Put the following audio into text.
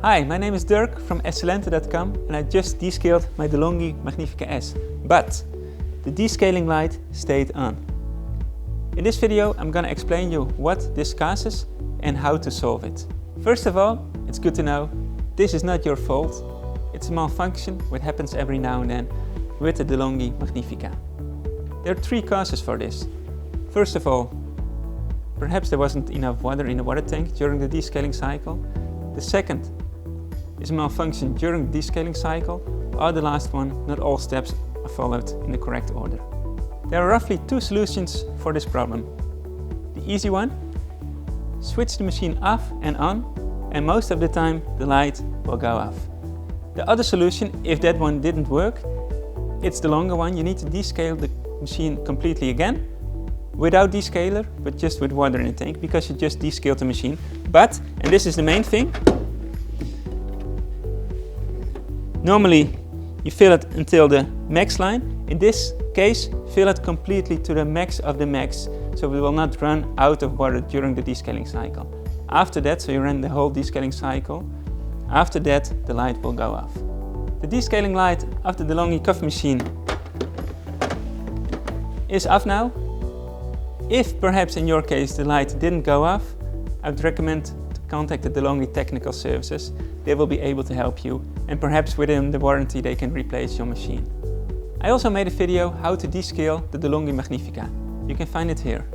Hi, my name is Dirk from Excellente.com and I just descaled my Delonghi Magnifica S, but the descaling light stayed on. In this video I'm gonna explain you what this causes and how to solve it. First of all, it's good to know this is not your fault. It's a malfunction which happens every now and then with the Delonghi Magnifica. There are three causes for this. First of all, perhaps there wasn't enough water in the water tank during the descaling cycle. The second is a malfunction during the descaling cycle, or the last one, not all steps are followed in the correct order. There are roughly two solutions for this problem. The easy one, switch the machine off and on, and most of the time the light will go off. The other solution, if that one didn't work, it's the longer one. You need to descale the machine completely again, without descaler, but just with water in the tank, because you just descaled the machine. But, and this is the main thing, normally you fill it until the max line. In this case, fill it completely to the max of the max, so it will not run out of water during the descaling cycle. After that, so you run the whole descaling cycle, after that the light will go off. The descaling light of the Delonghi coffee machine is off now. If perhaps in your case the light didn't go off, I would recommend to contact the Delonghi technical services. They will be able to help you, and perhaps within the warranty they can replace your machine. I also made a video how to descale the Delonghi Magnifica. You can find it here.